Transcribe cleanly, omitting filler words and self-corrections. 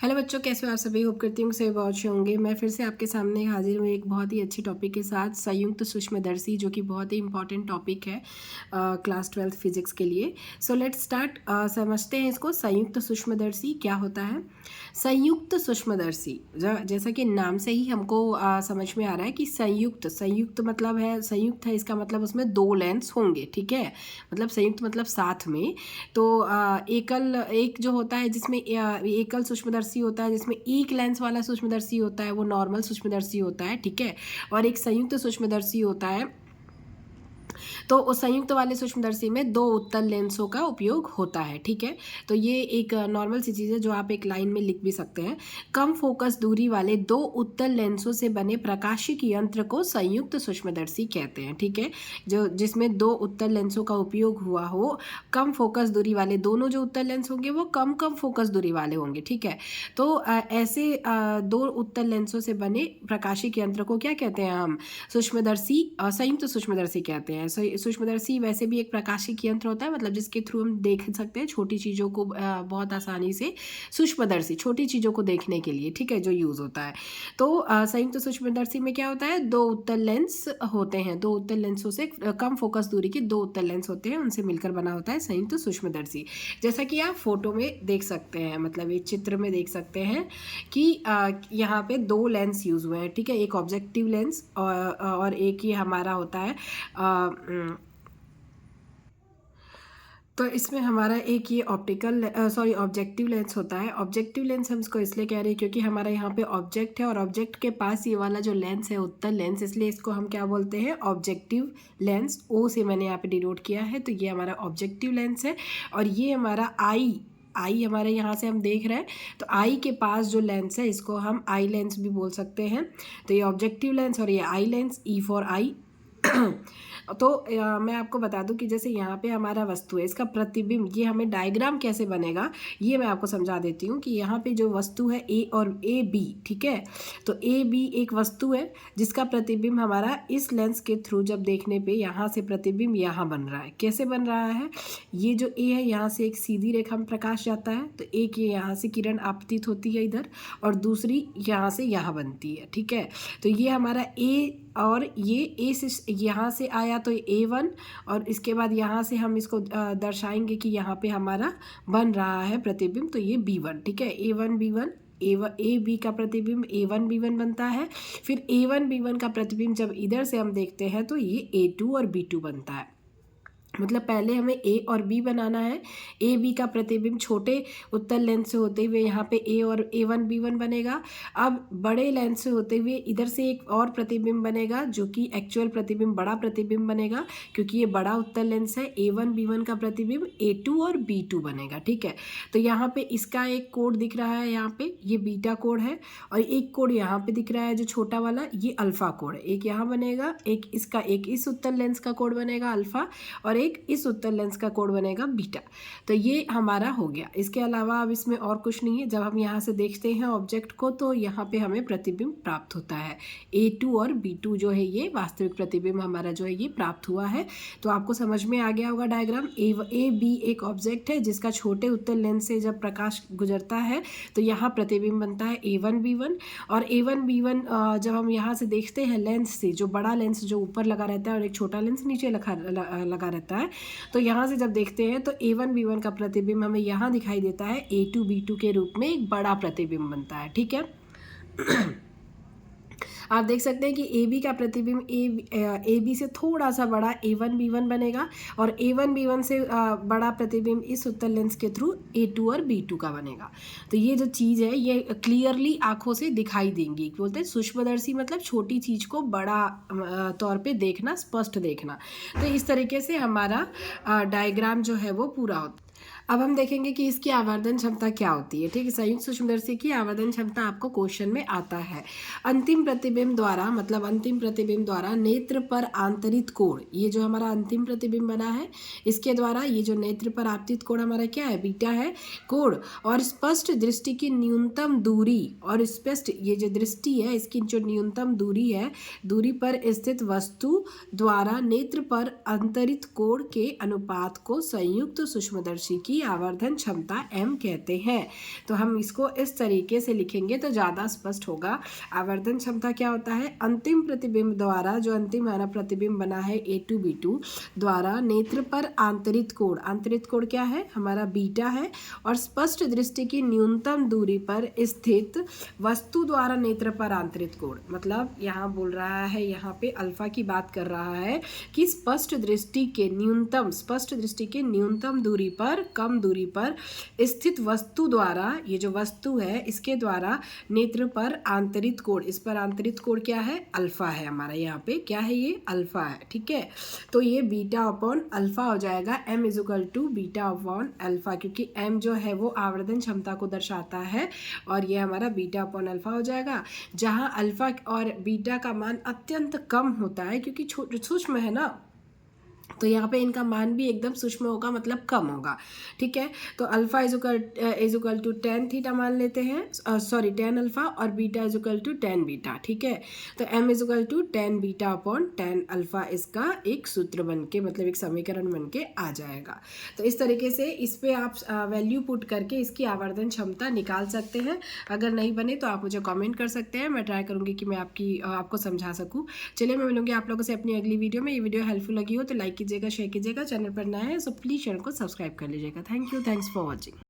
Hello बच्चों, कैसे हो आप सभी। होप करती हूँ सभी बहुत अच्छे होंगे। मैं फिर से आपके सामने हाजिर हूँ एक बहुत ही अच्छी टॉपिक के साथ, संयुक्त सूक्ष्मदर्शी, जो कि बहुत ही इंपॉर्टेंट टॉपिक है क्लास 12 फिजिक्स के लिए। So let's start. समझते हैं इसको। संयुक्त सूक्ष्मदर्शी क्या होता है। संयुक्त सूक्ष्मदर्शी, जैसा कि नाम से ही हमको समझ में आ रहा है कि संयुक्त मतलब है, संयुक्त है इसका मतलब उसमें दो लेंस होंगे। ठीक है, मतलब संयुक्त मतलब साथ में। तो एक जो होता है जिसमें एकल सूक्ष्मदर्शी होता है, जिसमें एक लेंस वाला सूक्ष्मदर्शी होता है, वो नॉर्मल सूक्ष्मदर्शी होता है। ठीक है, और एक संयुक्त सूक्ष्मदर्शी होता है। तो उस संयुक्त वाले सूक्ष्मदर्शी में दो उत्तल लेंसों का उपयोग होता है। ठीक है, तो ये एक नॉर्मल सी चीज़ है जो आप एक लाइन में लिख भी सकते हैं। कम फोकस दूरी वाले दो उत्तल लेंसों से बने प्रकाशिक यंत्र को संयुक्त सूक्ष्मदर्शी कहते हैं। ठीक है, जो जिसमें दो उत्तल लेंसों का उपयोग हुआ हो। कम फोकस दूरी वाले, दोनों जो उत्तल लेंस होंगे वो कम फोकस दूरी वाले होंगे। ठीक है, तो ऐसे दो उत्तल लेंसों से बने प्रकाशिक यंत्र को क्या कहते हैं हम? सूक्ष्मदर्शी, संयुक्त सूक्ष्मदर्शी कहते हैं। सूक्ष्मदर्शी वैसे भी एक प्रकाशिक यंत्र होता है, मतलब जिसके थ्रू हम देख सकते हैं छोटी चीज़ों को बहुत आसानी से। सूक्ष्मदर्शी छोटी चीज़ों को देखने के लिए, ठीक है, जो यूज़ होता है। तो संयुक्त सूक्ष्मदर्शी में क्या होता है, दो उत्तल लेंस होते हैं। दो उत्तल लेंसों से कम फोकस दूरी के दो उत्तल लेंस होते हैं, उनसे मिलकर बना होता है संयुक्त सूक्ष्मदर्शी। जैसा कि आप फोटो में देख सकते हैं, मतलब एक चित्र में देख सकते हैं कि यहाँ पे दो लेंस यूज़ हुए हैं। ठीक है, एक ऑब्जेक्टिव लेंस और एक ये हमारा होता है तो इसमें हमारा एक ये ऑब्जेक्टिव लेंस होता है। ऑब्जेक्टिव लेंस हम इसको इसलिए कह रहे हैं क्योंकि हमारा यहाँ पे ऑब्जेक्ट है और ऑब्जेक्ट के पास ये वाला जो लेंस है उत्तल लेंस, इसलिए इसको हम क्या बोलते हैं, ऑब्जेक्टिव लेंस। ओ से मैंने यहाँ पे डिनोट किया है, तो ये हमारा ऑब्जेक्टिव लेंस है। और ये हमारा आई हमारे यहाँ से हम देख रहे हैं, तो आई के पास जो लेंस है इसको हम आई लेंस भी बोल सकते हैं। तो ये ऑब्जेक्टिव लेंस और ये eye lens, E for I. तो मैं आपको बता दूं कि जैसे यहाँ पे हमारा वस्तु है, इसका प्रतिबिंब, ये हमें डायग्राम कैसे बनेगा ये मैं आपको समझा देती हूँ। कि यहाँ पे जो वस्तु है ए और ए बी, ठीक है, तो ए बी एक वस्तु है जिसका प्रतिबिंब हमारा इस लेंस के थ्रू जब देखने पे यहाँ से प्रतिबिंब यहाँ बन रहा है। कैसे बन रहा है, ये जो ए है यहाँ से एक सीधी रेखा में प्रकाश जाता है, तो एक ये यहाँ से किरण आपतित होती है इधर, और दूसरी यहाँ से यहाँ बनती है। ठीक है, तो ये हमारा ए, और ये ए से यहाँ से आया तो A1, और इसके बाद यहाँ से हम इसको दर्शाएंगे कि यहाँ पे हमारा बन रहा है प्रतिबिंब, तो ये B1। ठीक है, A1 B1, ए बी का प्रतिबिंब A1 B1 बनता है। फिर A1 B1 का प्रतिबिंब जब इधर से हम देखते हैं तो ये A2 और B2 बनता है। मतलब पहले हमें ए और बी बनाना है। ए बी का प्रतिबिंब छोटे उत्तल लेंस से होते हुए यहाँ पे ए और A1 B1 बनेगा। अब बड़े लेंस से होते हुए इधर से एक और प्रतिबिंब बनेगा, जो कि एक्चुअल प्रतिबिंब बड़ा प्रतिबिंब बनेगा, क्योंकि ये बड़ा उत्तल लेंस है। A1 B1 का प्रतिबिंब A2 और B2 बनेगा। ठीक है, तो यहाँ पे इसका एक कोड दिख रहा है, यहाँ पे ये बीटा कोड है, और एक कोड यहाँ पे दिख रहा है जो छोटा वाला, ये अल्फा कोड है। एक यहाँ बनेगा, एक इसका, एक इस उत्तल लेंस का कोड बनेगा अल्फा, और एक इस उत्तल लेंस का कोड बनेगा बीटा। तो ये हमारा हो गया। इसके अलावा अब इसमें और कुछ नहीं है। जब हम यहाँ से देखते हैं ऑब्जेक्ट को, तो यहाँ पे हमें प्रतिबिंब प्राप्त होता है। A2 और B2 जो है ये वास्तविक प्रतिबिंब हमारा जो है ये प्राप्त हुआ है। तो आपको समझ में आ गया होगा डायग्राम। ए बी एक ऑब्जेक्ट है जिसका छोटे उत्तल लेंस से जब प्रकाश गुजरता है तो यहाँ प्रतिबिंब बनता है A1 B1, और A1 B1 जब हम यहाँ से देखते हैं लेंस से, जो बड़ा लेंस जो ऊपर लगा रहता है और एक छोटा लेंस नीचे लगा रहता है, तो यहाँ से जब देखते हैं तो A1 B1 का प्रतिबिंब हमें यहाँ दिखाई देता है A2 B2 के रूप में एक बड़ा प्रतिबिंब बनता है। ठीक है, आप देख सकते हैं कि ए बी का प्रतिबिंब ए बी से थोड़ा सा बड़ा A1 B1 बनेगा, और A1 B1 से बड़ा प्रतिबिंब इस उत्तल लेंस के थ्रू A2 और B2 का बनेगा। तो ये जो चीज़ है ये क्लियरली आंखों से दिखाई देंगी। बोलते हैं सूक्ष्मदर्शी मतलब छोटी चीज़ को बड़ा तौर पे देखना, स्पष्ट देखना। तो इस तरीके से हमारा डायग्राम जो है वो पूरा होता है। अब हम देखेंगे कि इसकी आवर्धन क्षमता क्या होती है। ठीक है, संयुक्त सूक्ष्मदर्शी की आवर्धन क्षमता आपको क्वेश्चन में आता है। अंतिम प्रतिबिंब द्वारा, मतलब अंतिम प्रतिबिंब द्वारा नेत्र पर आंतरित कोण, ये जो हमारा अंतिम प्रतिबिंब बना है इसके द्वारा ये जो नेत्र पर आपतित कोण हमारा क्या है, बीटा है कोण, और स्पष्ट दृष्टि की न्यूनतम दूरी, और स्पष्ट ये जो दृष्टि है इसकी जो न्यूनतम दूरी है, दूरी पर स्थित वस्तु द्वारा नेत्र पर अंतरित कोण के अनुपात को संयुक्त सूक्ष्मदर्शी की की आवर्धन क्षमता m कहते हैं। तो हम इसको इस तरीके से लिखेंगे तो ज़्यादा स्पष्ट होगा। आवर्धन क्षमता क्या होता है, अंतिम प्रतिबिंब द्वारा, जो अंतिम हमारा प्रतिबिंब बना है A2B2 द्वारा नेत्र पर आंतरिक कोण क्या है हमारा बीटा है, और स्पष्ट दृष्टि की न्यूनतम दूरी पर स्थित वस्तु द्वारा नेत्र पर आंतरिक कोण, मतलब यहाँ बोल रहा है, यहाँ पे अल्फा की बात कर रहा है कि स्पष्ट दृष्टि के न्यूनतम दूरी पर, कम दूरी पर स्थित वस्तु द्वारा, ये जो वस्तु है इसके द्वारा नेत्र पर आंतरिक कोण, इस पर आंतरिक कोण क्या है, अल्फा है हमारा, यहाँ पे क्या है, ये अल्फा है। ठीक है, तो ये बीटा अपॉन अल्फा हो जाएगा, m equal to beta upon alpha, क्योंकि m जो है वो आवर्धन क्षमता को दर्शाता है, और ये हमारा बीटा अपॉन अल्फा हो जाएगा, जहाँ अल्फा और बीटा का मान अत्यंत कम होता है, क्योंकि सूक्ष्म है ना, तो यहाँ पे इनका मान भी एकदम सूक्ष्म होगा, मतलब कम होगा। ठीक है, तो alpha equal to tan theta मान लेते हैं, सॉरी टेन अल्फा, और beta equal to tan beta. ठीक है, तो m equal to tan beta upon tan alpha इसका एक सूत्र बन के, मतलब एक समीकरण बन के आ जाएगा। तो इस तरीके से इस पर आप वैल्यू पुट करके इसकी आवर्धन क्षमता निकाल सकते हैं। अगर नहीं बने तो आप मुझे कॉमेंट कर सकते हैं, मैं ट्राई करूँगी कि मैं आपको समझा सकूँ। चलिए, मैं मिलूंगी आप लोगों से अपनी अगली वीडियो में। ये वीडियो हेल्पफुल लगी हो तो लाइक कीजिएगा, शेयर कीजिएगा, चैनल पर नया है सो प्लीज़ चैनल को सब्सक्राइब कर लीजिएगा। Thank you, thanks for watching.